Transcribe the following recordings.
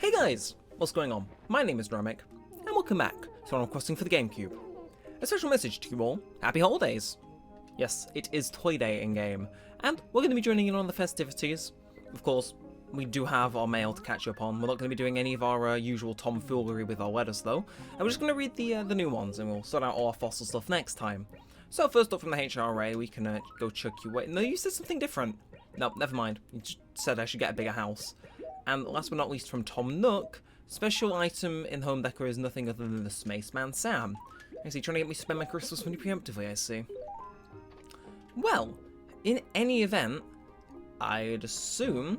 Hey guys, what's going on? My name is Neremik, and welcome back to Animal Crossing for the Gamecube. A special message to you all, happy holidays! Yes, it is Toy Day in-game, and we're going to be joining in on the festivities. Of course, we do have our mail to catch up on. We're not going to be doing any of our usual tomfoolery with our letters though, and we're just going to read the new ones, and we'll sort out all our fossil stuff next time. So first up from the HRA, we can go chuck you away. No, you said something different. No, never mind. You just said I should get a bigger house. And last but not least from Tom Nook, special item in home decor is nothing other than the Spaceman Sam. I see, trying to get me to spend my Christmas money preemptively, I see. Well, in any event, I'd assume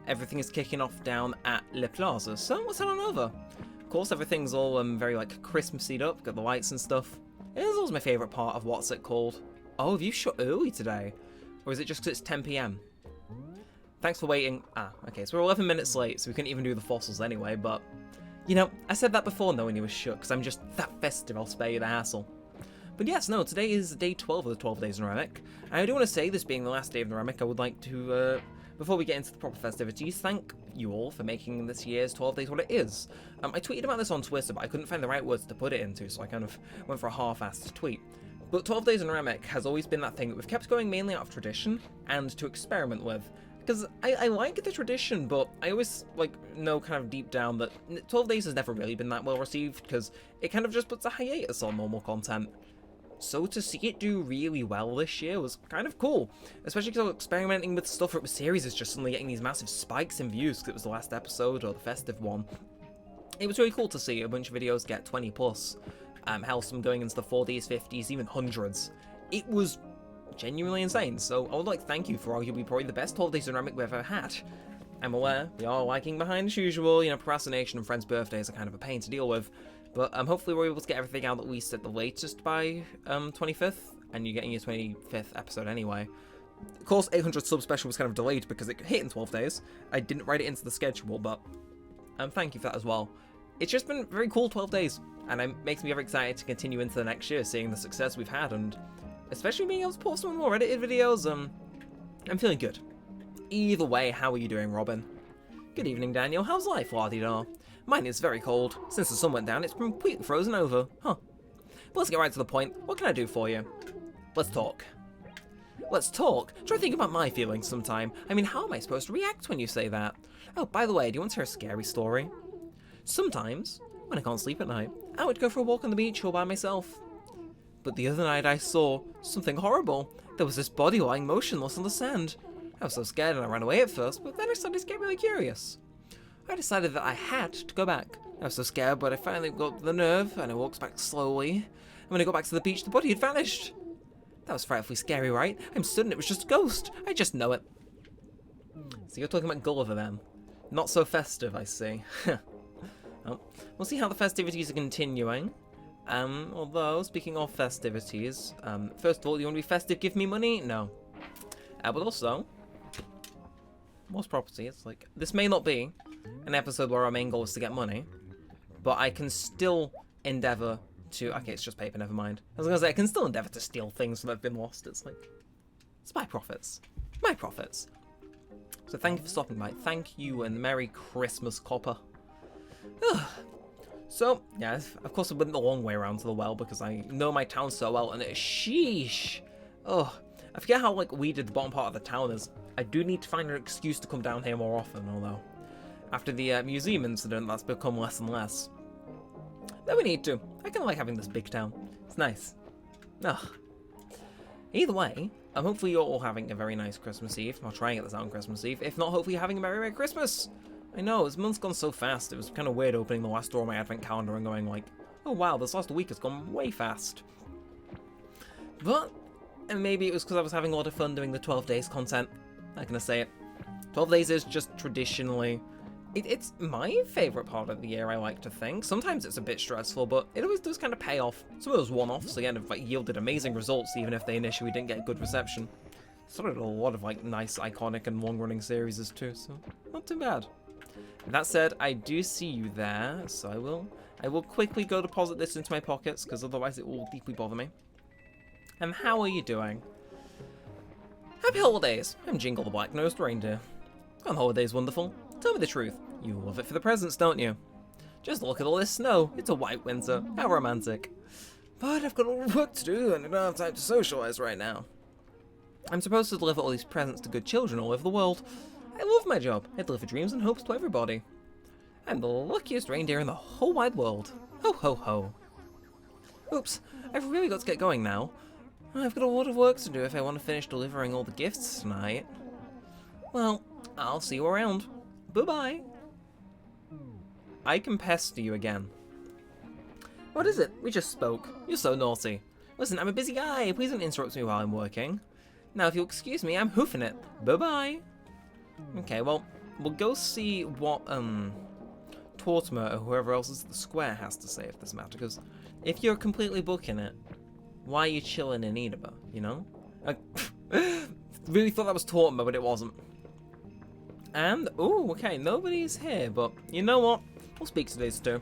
everything is kicking off down at Le Plaza, so let's head on over. Of course, everything's all very like Christmassy up, got the lights and stuff. It is always my favourite part of what's it called. Oh, have you shut early today? Or is it just because it's 10 PM? Thanks for waiting. Okay, so we're 11 minutes late, so we couldn't even do the fossils anyway, but... You know, I said that before knowing you were shut, because I'm just that festive, I'll spare you the hassle. But yes, no, today is day 12 of the 12 Days of Neremik. And I do want to say, this being the last day of Neremik, I would like to, before we get into the proper festivities, thank you all for making this year's 12 Days what it is. I tweeted about this on Twitter, but I couldn't find the right words to put it into, so I kind of went for a half-assed tweet. But 12 Days of Neremik has always been that thing that we've kept going mainly out of tradition, and to experiment with. Because I like the tradition, but I always know kind of deep down that 12 Days has never really been that well received, because it kind of just puts a hiatus on normal content. So to see it do really well this year was kind of cool, especially because I was experimenting with stuff where the series is just suddenly getting these massive spikes in views because it was the last episode or the festive one. It was really cool to see a bunch of videos get 20 plus, hell, some going into the 40s, 50s, even hundreds. It was genuinely insane, so I would like to thank you for arguably probably the best 12 Days of Neremik we've ever had. I'm aware we are lagging behind as usual, you know, procrastination and friends' birthdays are kind of a pain to deal with, but hopefully we're able to get everything out at least at the latest by 25th, and you're getting your 25th episode anyway. Of course, 800 sub special was kind of delayed because it hit in 12 days. I didn't write it into the schedule, but thank you for that as well. It's just been very cool 12 days, and it makes me very excited to continue into the next year, seeing the success we've had, and especially being able to post some more edited videos. I'm feeling good. Either way, how are you doing, Robin? Good evening, Daniel. How's life, la-di-da? Mine is very cold. Since the sun went down, it's completely frozen over. Huh. But let's get right to the point. What can I do for you? Let's talk. Let's talk? Try to think about my feelings sometime. I mean, how am I supposed to react when you say that? Oh, by the way, do you want to hear a scary story? Sometimes, when I can't sleep at night, I would go for a walk on the beach all by myself. But the other night I saw something horrible. There was this body lying motionless on the sand. I was so scared and I ran away at first, but then I started to get really curious. I decided that I had to go back. I was so scared, but I finally got the nerve and I walked back slowly. And when I got back to the beach, the body had vanished. That was frightfully scary, right? I'm certain it was just a ghost. I just know it. So you're talking about Gulliver then? Not so festive, I see. Well, we'll see how the festivities are continuing. Although, speaking of festivities, first of all, you want to be festive, give me money? No. But also, most property, it's like, this may not be an episode where our main goal is to get money, but I can still endeavour to, okay, it's just paper, never mind. I was going to say, I can still endeavour to steal things that have been lost. It's like, it's my profits. My profits. So thank you for stopping by. Thank you and Merry Christmas, Copper. So, yeah, of course I went the long way around to the well because I know my town so well, and sheesh. Oh, I forget how, weeded the bottom part of the town is. I do need to find an excuse to come down here more often, although after the museum incident, that's become less and less. Then we need to. I kind of like having this big town. It's nice. Ugh. Either way, hopefully you're all having a very nice Christmas Eve. I'll try and get this out on Christmas Eve. If not, hopefully you're having a Merry Christmas. I know, this month's gone so fast, it was kind of weird opening the last door of my advent calendar and going like, oh wow, this last week has gone way fast. But, and maybe it was because I was having a lot of fun doing the 12 days content. I'm gonna say it. 12 days is just traditionally, it's my favourite part of the year, I like to think. Sometimes it's a bit stressful, but it always does kind of pay off. Some of those one-offs, again, have yielded amazing results, even if they initially didn't get good reception. Started a lot of nice, iconic and long-running series too, so not too bad. That said, I do see you there, so I will quickly go deposit this into my pockets, because otherwise it will deeply bother me. And how are you doing? Happy holidays! I'm Jingle the Black-Nosed Reindeer. On holidays, wonderful. Tell me the truth. You love it for the presents, don't you? Just look at all this snow. It's a white winter. How romantic. But I've got a lot of work to do and I don't have time to socialise right now. I'm supposed to deliver all these presents to good children all over the world. I love my job. I deliver dreams and hopes to everybody. I'm the luckiest reindeer in the whole wide world. Ho ho ho. Oops, I've really got to get going now. I've got a lot of work to do if I want to finish delivering all the gifts tonight. Well, I'll see you around. Bye-bye. I can pester you again. What is it? We just spoke. You're so naughty. Listen, I'm a busy guy. Please don't interrupt me while I'm working. Now, if you'll excuse me, I'm hoofing it. Bye-bye. Okay, well, we'll go see what, Tortimer or whoever else is at the square has to say if this matter, because if you're completely booking it, why are you chilling in Edinburgh, you know? I really thought that was Tortimer, but it wasn't. And, oh, okay, nobody's here, but you know what? We'll speak to these two.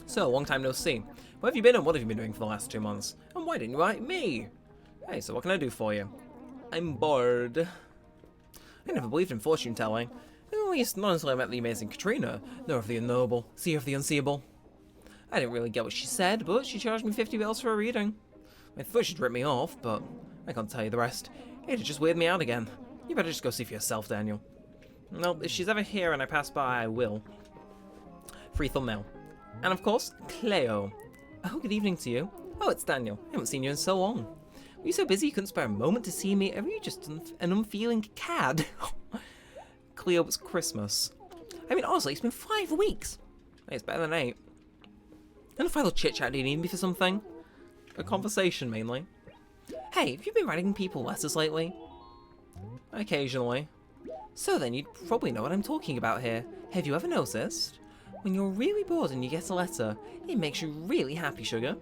So, long time no see. Where have you been and what have you been doing for the last 2 months? And why didn't you invite me? Hey, so what can I do for you? I'm bored. I never believed in fortune telling. At least not until I met the amazing Katrina, knower of the unknowable, seer of the unseeable. I didn't really get what she said, but she charged me 50 bells for a reading. I thought she'd rip me off, but I can't tell you the rest. It'd just weird me out again. You better just go see for yourself, Daniel. Well, if she's ever here and I pass by, I will. Free thumbnail. And of course, Cleo. Oh, good evening to you. Oh, it's Daniel. I haven't seen you in so long. Were you so busy you couldn't spare a moment to see me? Are you just an unfeeling cad? Cleo, it's Christmas. I mean, honestly, it's been 5 weeks. Hey, it's better than 8. And a final chit-chat, do you need me for something? A conversation, mainly. Hey, have you been writing people letters lately? Occasionally. So then, you'd probably know what I'm talking about here. Have you ever noticed? When you're really bored and you get a letter, it makes you really happy, sugar.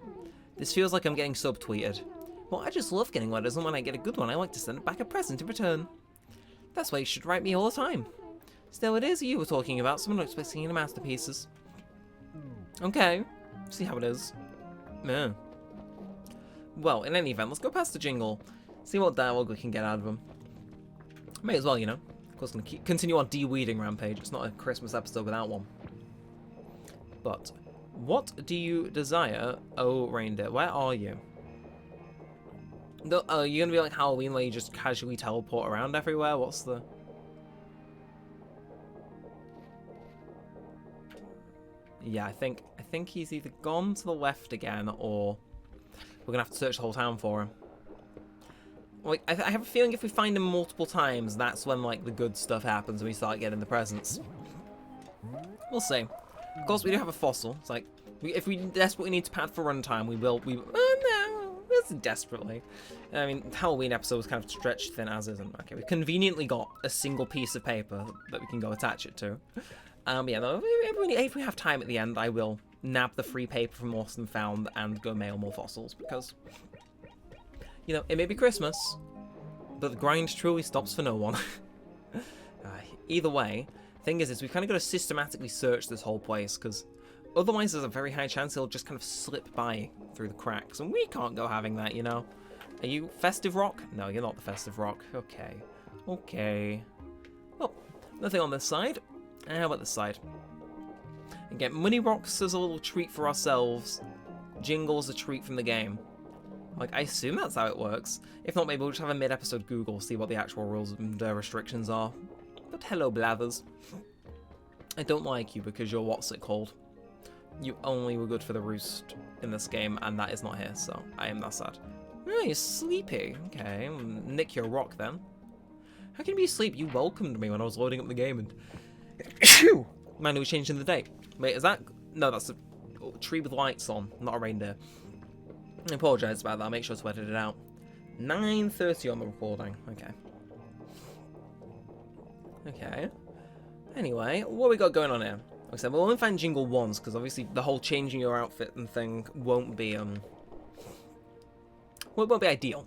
This feels like I'm getting subtweeted. Well, I just love getting letters, and when I get a good one, I like to send it back a present in return. That's why you should write me all the time. Still, it is you we're talking about, so I'm not expecting any masterpieces. Okay, see how it is. Yeah. Well, in any event, let's go past the jingle, see what dialogue we can get out of them. May as well, you know. Of course, gonna continue our de-weeding rampage. It's not a Christmas episode without one. But, what do you desire, oh reindeer? Where are you? Are you gonna be like Halloween where you just casually teleport around everywhere? What's the... Yeah, I think he's either gone to the left again, or we're gonna have to search the whole town for him. Like, I have a feeling if we find him multiple times, that's when like the good stuff happens and we start getting the presents. We'll see. Of course, we do have a fossil. It's like, if we desperately need to pad for runtime, we will. Oh no, that's desperately. I mean, the Halloween episode was kind of stretched thin as is. And okay, we conveniently got a single piece of paper that we can go attach it to. Yeah, though, if we have time at the end, I will nab the free paper from Lost and Found and go mail more fossils because, you know, it may be Christmas, but the grind truly stops for no one. Either way, thing is we've kind of got to systematically search this whole place because otherwise there's a very high chance it'll just kind of slip by through the cracks, and we can't go having that, you know. Are you Festive Rock? No, you're not the Festive Rock. Okay. Okay. Well, nothing on this side. How about this side? Again, Money Rocks as a little treat for ourselves. Jingle's a treat from the game. Like, I assume that's how it works. If not, maybe we'll just have a mid-episode Google, see what the actual rules and restrictions are. But hello, Blathers. I don't like you because you're what's it called. You only were good for the roost in this game, and that is not here, so I am that sad. Oh, you're sleepy. Okay, nick your rock then. How can you be asleep? You welcomed me when I was loading up the game and... Man, we changing the date. Wait, is that... No, that's a tree with lights on, not a reindeer. I apologise about that, I'll make sure to edit it out. 9:30 on the recording. Okay. Okay. Anyway, what we got going on here? Like I said, we'll only find Jingle once, because obviously the whole changing your outfit and thing won't be, well, it won't be ideal.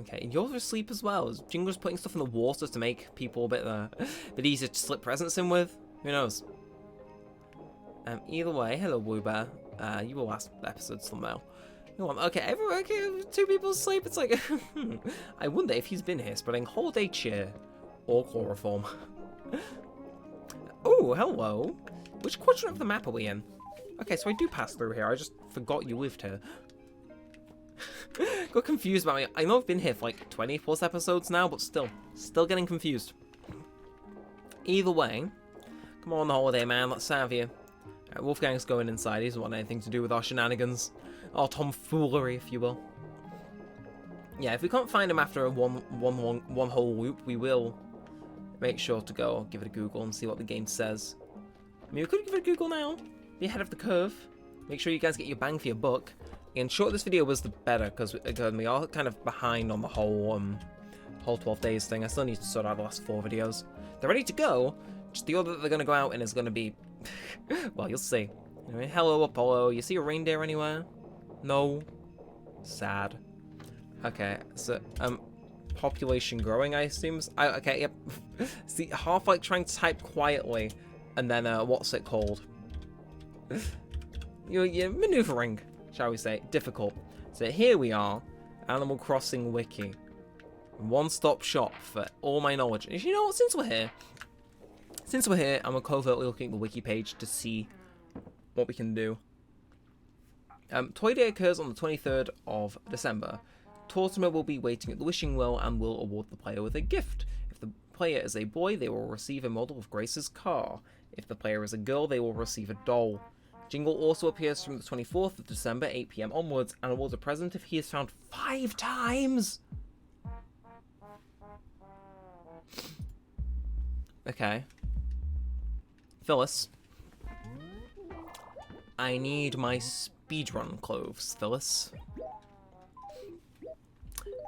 Okay, and you're asleep as well. Is Jingle's putting stuff in the water to make people a bit easier to slip presents in with? Who knows? Either way, hello, Woo Bear. You will last episode's thumbnail. Okay, everyone, okay, 2 people asleep. It's like, I wonder if he's been here spreading holiday cheer or chloroform. Oh, hello. Which quadrant of the map are we in? Okay, so I do pass through here. I just forgot you lived here. Got confused about me. I know I've been here for like 20 plus episodes now, but still getting confused. Either way, come on, holiday man, let's have you. Wolfgang's going inside. He doesn't want anything to do with our shenanigans, our tomfoolery, if you will. Yeah, if we can't find him after a one whole loop, we will make sure to go give it a Google and see what the game says. I mean, we could give it a Google now. Be ahead of the curve. Make sure you guys get your bang for your buck. And short this video was the better, because we are kind of behind on the whole 12 days thing. I still need to sort out the last 4 videos. They're ready to go. Just the order that they're going to go out in is going to be... well, you'll see. Anyway, hello, Apollo. You see a reindeer anywhere? No. Sad. Okay, so, population growing, I assume. Okay, yep. See, half like trying to type quietly, and then, what's it called? You're maneuvering, shall we say. Difficult. So here we are, Animal Crossing Wiki. One-stop shop for all my knowledge. And you know what, since we're here, I'm covertly looking at the wiki page to see what we can do. Toy Day occurs on the 23rd of December. Tortimer will be waiting at the wishing well and will award the player with a gift. If the player is a boy, they will receive a model of Grace's car. If the player is a girl, they will receive a doll. Jingle also appears from the 24th of December, 8 PM onwards, and awards a present if he is found 5 times! Okay. Phyllis. I need my speedrun clothes, Phyllis.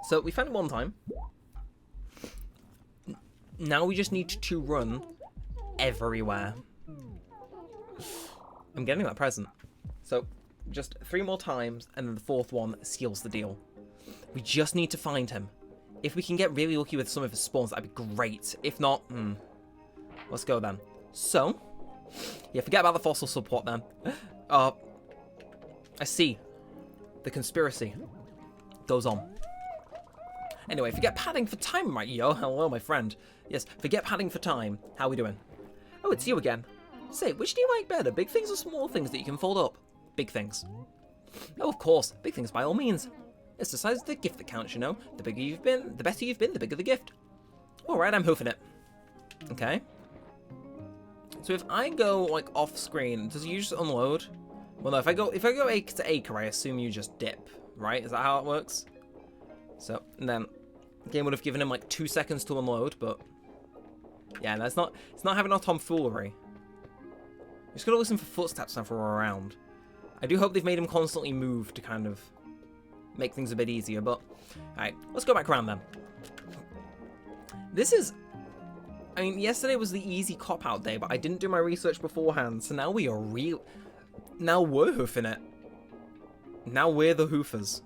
So, we found it one time. Now we just need to run everywhere. I'm getting that present. So, just 3 more times, and then the 4th one seals the deal. We just need to find him. If we can get really lucky with some of his spawns, that'd be great. If not, let's go then. So, yeah, forget about the fossil subplot then. I see. The conspiracy goes on. Anyway, forget padding for time, right, yo? Hello, my friend. Yes, forget padding for time. How we doing? Oh, it's you again. Say, which do you like better, big things or small things that you can fold up? Big things. Oh, of course, big things by all means. It's the size of the gift that counts, you know? The bigger you've been, the better you've been, the bigger the gift. Alright, I'm hoofing it. Okay. So if I go, like, off screen, does you just unload? Well, no, if I go acre to acre, I assume you just dip, right? Is that how it works? So, and then, the game would have given him, like, 2 seconds to unload, but... yeah, no, it's not having our tomfoolery. Just gotta listen for footsteps now for around. I do hope they've made him constantly move to kind of make things a bit easier, but... alright, let's go back around then. This is... I mean, yesterday was the easy cop-out day, but I didn't do my research beforehand, so now we are real... now we're hoofing it. Now we're the hoofers.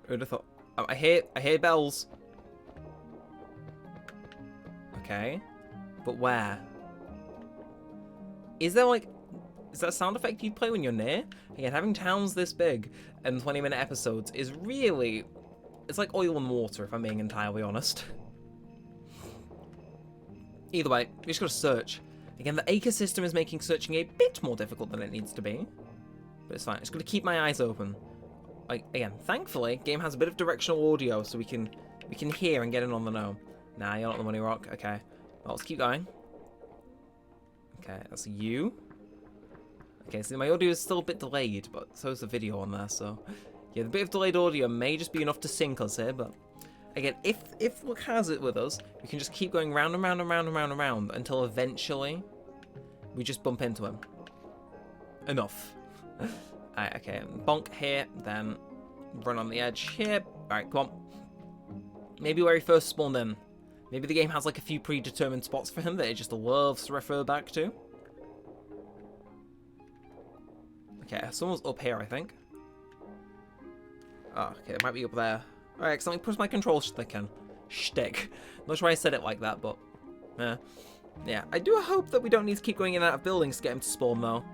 Who'd have thought... I hear bells. Okay. But where? Is there like... is that a sound effect you play when you're near? Again, having towns this big and 20-minute episodes is really... it's like oil and water, if I'm being entirely honest. Either way, we just gotta search. Again, the acre system is making searching a bit more difficult than it needs to be. But it's fine. Just gotta keep my eyes open. Like, again, thankfully, game has a bit of directional audio, so we can hear and get in on the know. Nah, you're not the money rock. Okay. Well, let's keep going. Okay, that's you. Okay, so my audio is still a bit delayed, but so is the video on there, so... yeah, the bit of delayed audio may just be enough to sync us here, but... again, if Luke has it with us, we can just keep going round and round and round and round and round until eventually we just bump into him. Enough. Alright, okay, bonk here, then run on the edge here. Alright, come on. Maybe where he first spawned in. Maybe the game has like a few predetermined spots for him that it just loves to refer back to. Okay, someone's up here, I think. Oh, okay, it might be up there. Alright, accidentally push my control stick in. Shtick. Not sure why I said it like that, but... yeah, I do hope that we don't need to keep going in and out of buildings to get him to spawn, though.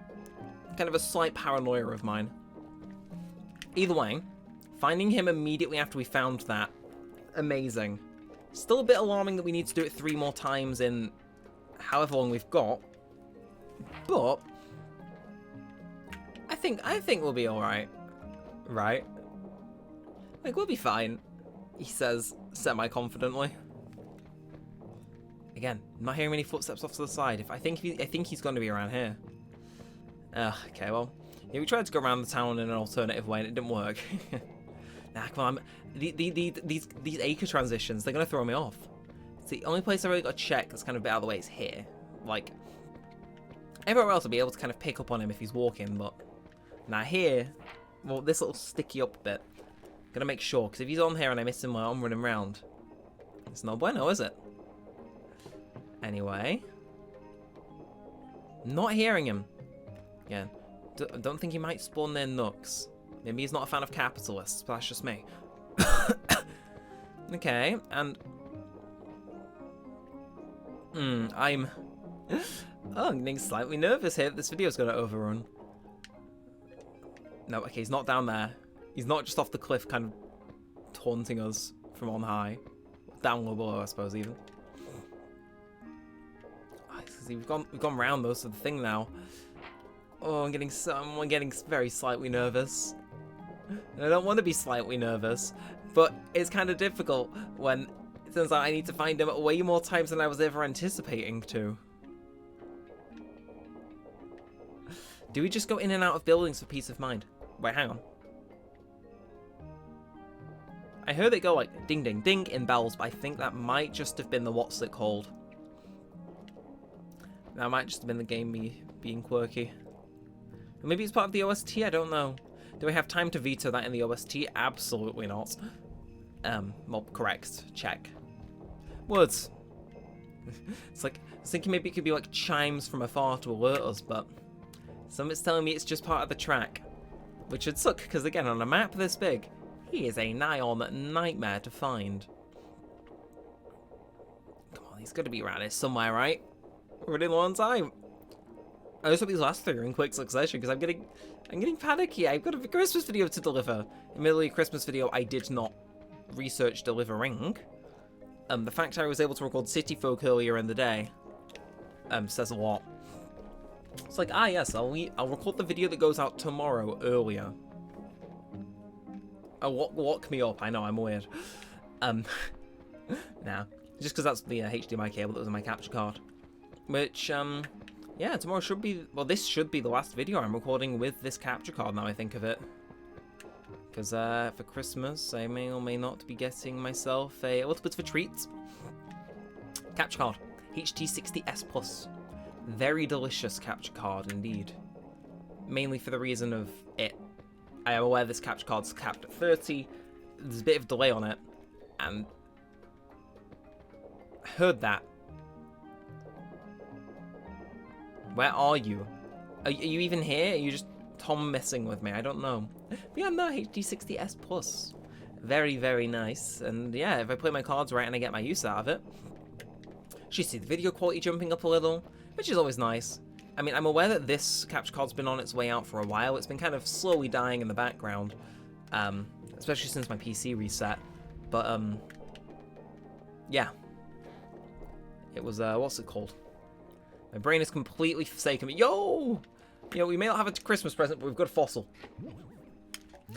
Kind of a slight paranoia of mine. Either way, finding him immediately after we found that, amazing. Still a bit alarming that we need to do it 3 more times in however long we've got. But I think we'll be alright. Right? Like, we'll be fine, he says semi-confidently. Again, I'm not hearing any footsteps off to the side. I think he's going to be around here. Okay, well, yeah, we tried to go around the town in an alternative way and it didn't work. Nah, come on. These acre transitions, they're going to throw me off. It's the only place I really got to check that's kind of a bit out of the way is here. Like, everywhere else I'll be able to kind of pick up on him if he's walking, but now here, well, this little sticky up bit, gotta make sure, because if he's on here and I miss him while I'm running around, it's not bueno, is it? Anyway, not hearing him. Again, don't think he might spawn near nooks. Maybe he's not a fan of capitalists, but that's just me. Okay, and I'm getting slightly nervous here. This video's gonna overrun. No, okay, he's not down there. He's not just off the cliff, kind of taunting us from on high, down low below, I suppose even. See, we've gone round most of the thing now. Oh, I'm getting very slightly nervous. And I don't want to be slightly nervous, but it's kind of difficult when it turns out I need to find him way more times than I was ever anticipating to. Do we just go in and out of buildings for peace of mind? Wait, hang on. I heard it go like ding ding ding in bells, but I think that might just have been the what's it called. That might just have been the game being quirky. Or maybe it's part of the OST, I don't know. Do we have time to veto that in the OST? Absolutely not. Well, correct. Check. Words. It's like, I was thinking maybe it could be like chimes from afar to alert us, but something's telling me it's just part of the track. Which would suck, because again, on a map this big, he is a nigh-on nightmare to find. Come on, he's got to be around here somewhere, right? Already a long time. I just hope these last three are in quick succession, because I'm getting panicky. I've got a Christmas video to deliver. Admittedly, a Christmas video I did not research delivering. The fact I was able to record City Folk earlier in the day says a lot. It's like, yes, I'll record the video that goes out tomorrow earlier. Oh, lock me up. I know, I'm weird. Nah, just because that's the HDMI cable that was in my capture card. Which, yeah, tomorrow should be, well, this should be the last video I'm recording with this capture card now I think of it. Because, for Christmas, I may or may not be getting myself a little bit of a treat. Capture card, HT60S Plus. Very delicious capture card indeed. Mainly for the reason of it. I am aware this capture card's capped at 30. There's a bit of delay on it. And I heard that. Where are you? Are you even here? Are you just Tom messing with me? I don't know. But yeah, no, HD60S Plus. Very, very nice. And yeah, if I play my cards right and I get my use out of it, you see the video quality jumping up a little, which is always nice. I mean, I'm aware that this capture card's been on its way out for a while. It's been kind of slowly dying in the background, especially since my PC reset. But, yeah. It was, what's it called? My brain is completely forsaken me. Yo! You know, we may not have a Christmas present, but we've got a fossil.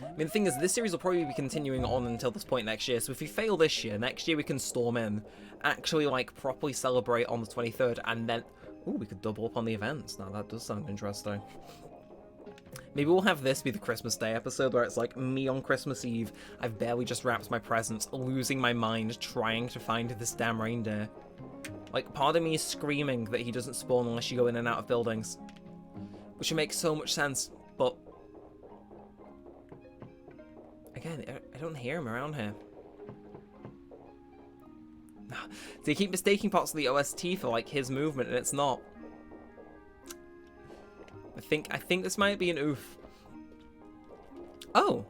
I mean, the thing is, this series will probably be continuing on until this point next year, so if we fail this year, next year we can storm in, actually, like, properly celebrate on the 23rd, and then, ooh, we could double up on the events. Now, that does sound interesting. Maybe we'll have this be the Christmas Day episode, where it's like, me on Christmas Eve, I've barely just wrapped my presents, losing my mind, trying to find this damn reindeer. Like, part of me is screaming that he doesn't spawn unless you go in and out of buildings. Which would make so much sense, but again, I don't hear him around here. They keep mistaking parts of the OST for like his movement, and it's not. I think this might be an oof. Oh,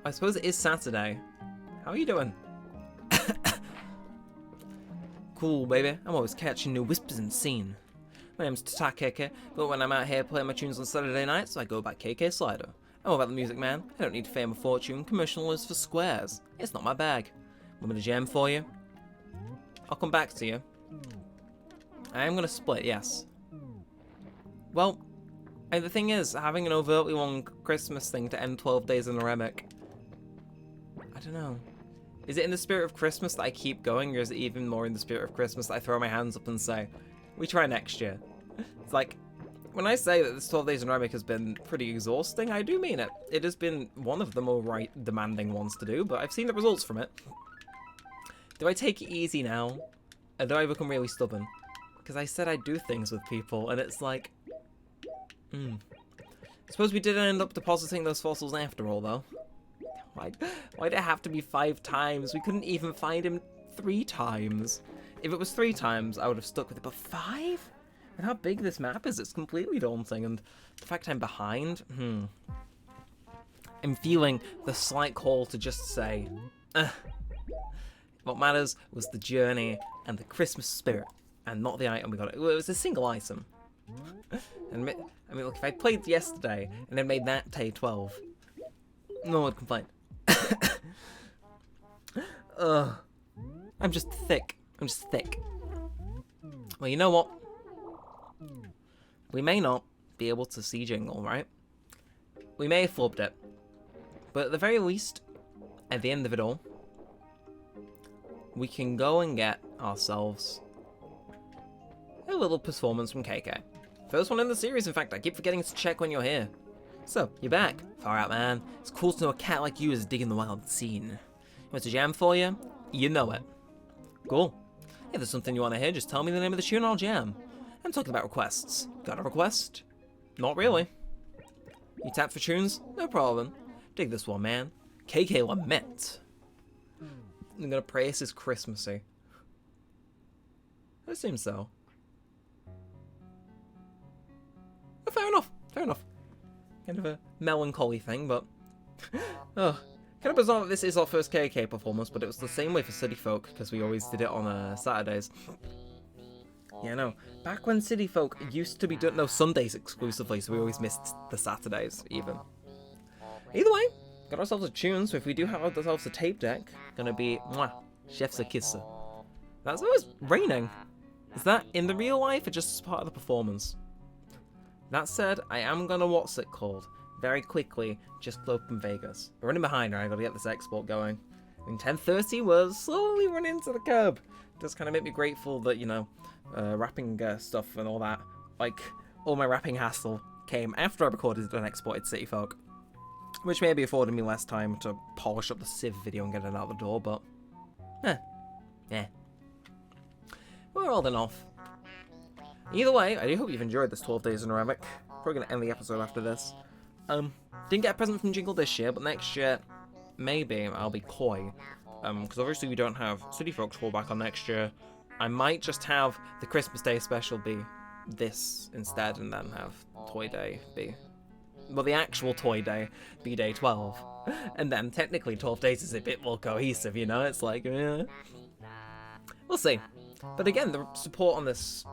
I suppose it is Saturday. How are you doing? Cool, baby. I'm always catching new whispers in the scene. My name's Tatakeke, but when I'm out here playing my tunes on Saturday nights, I go by KK Slider. I'm all about the music, man. I don't need fame or fortune. Commercial is for squares. It's not my bag. Want me to jam for you? I'll come back to you. I am going to split, yes. Well, and the thing is, having an overtly long Christmas thing to end 12 Days of Neremik, I don't know. Is it in the spirit of Christmas that I keep going, or is it even more in the spirit of Christmas that I throw my hands up and say, we try next year? It's like, when I say that this 12 Days of Neremik has been pretty exhausting, I do mean it. It has been one of the more demanding ones to do, but I've seen the results from it. Do I take it easy now? Or do I become really stubborn? Because I said I'd do things with people, and it's like... I suppose we did end up depositing those fossils after all, though. Why'd it have to be 5 times? We couldn't even find him 3 times. If it was 3 times, I would have stuck with it, but 5? And how big this map is, it's completely daunting, and the fact I'm behind, I'm feeling the slight call to just say, what matters was the journey and the Christmas spirit, and not the item we got. It was a single item. And I mean, look, if I played yesterday and then made that day 12, no one would complain. I'm just thick. I'm just thick. Well, you know what? We may not be able to see Jingle, right? We may have flubbed it. But at the very least, at the end of it all, we can go and get ourselves a little performance from KK. First one in the series, in fact. I keep forgetting to check when you're here. So, you're back. Far out, man. It's cool to know a cat like you is digging the wild scene. Want a jam for you? You know it. Cool. If there's something you want to hear, just tell me the name of the tune and I'll jam. I'm talking about requests. Got a request? Not really. You tap for tunes? No problem. Dig this one, man. KK Lament. I'm gonna praise his Christmassy. I assume so. Oh, fair enough. Fair enough. Kind of a melancholy thing, but... oh, kind of bizarre that this is our first KK performance, but it was the same way for City Folk, because we always did it on Saturdays. Yeah, no. Back when City Folk used to be done... no, Sundays exclusively, so we always missed the Saturdays, even. Either way, got ourselves a tune, so if we do have ourselves a tape deck, gonna be... mwah, chef's a kisser. That's always raining. Is that in the real life, or just as part of the performance? That said, I am gonna what's it called very quickly just open Vegas. We're running behind, right? I gotta get this export going. In 10:30, we're slowly running to the curb. It does kind of make me grateful that, you know, wrapping stuff and all that, like, all my wrapping hassle came after I recorded and exported City Folk, which maybe afforded me less time to polish up the Civ video and get it out the door, but, we're old enough. Either way, I do hope you've enjoyed this 12 Days of Neremik. Probably going to end the episode after this. Didn't get a present from Jingle this year, but next year, maybe I'll be coy. Because obviously we don't have City Folk to fall back on next year. I might just have the Christmas Day special be this instead, and then have Toy Day be... well, the actual Toy Day be Day 12. And then technically 12 Days is a bit more cohesive, you know? It's like, we'll see. But again, the support on this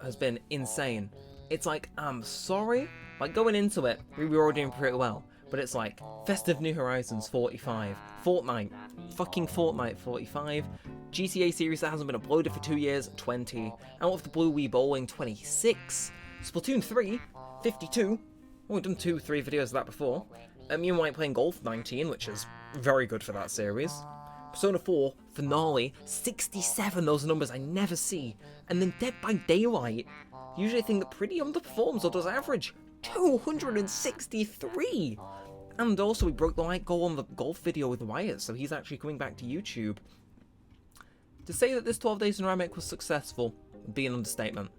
has been insane. It's like, I'm sorry, like going into it, we were all doing pretty well, but it's like, Festive New Horizons 45, fucking Fortnite 45, GTA series that hasn't been uploaded for 2 years 20, Out of the Blue Wii Bowling 26, Splatoon 3 52, well, we've done 2-3 videos of that before, me and White playing Golf 19, which is very good for that series, Persona 4 Finale 67, those are numbers I never see, and then Dead by Daylight, usually a thing that pretty underperforms or does average 263, and also we broke the like goal on the golf video with Wyatt, so he's actually coming back to YouTube. To say that this 12 Days in Neremik was successful would be an understatement.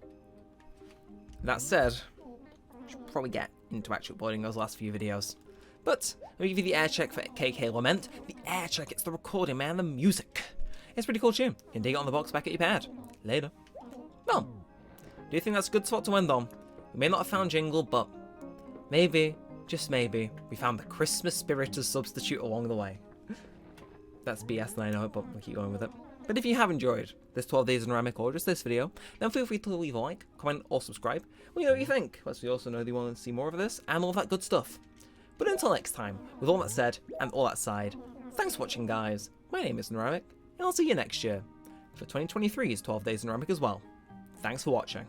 That said, I should probably get into actually uploading those last few videos. But, I'll give you the air check for KK Lament. The air check, it's the recording, man, the music. It's a pretty cool tune. You can dig it on the box back at your pad. Later. Well, do you think that's a good spot to end on? We may not have found Jingle, but maybe, just maybe, we found the Christmas spirit as substitute along the way. That's BS and I know it, but we'll keep going with it. But if you have enjoyed this 12 Days in Neremik or just this video, then feel free to leave a like, comment, or subscribe. Let me know what you think. Let me also know that you want to see more of this and all that good stuff. But until next time, with all that said and all that side, thanks for watching, guys. My name is Neremik, and I'll see you next year. for 2023's 12 Days of Neremik as well. Thanks for watching.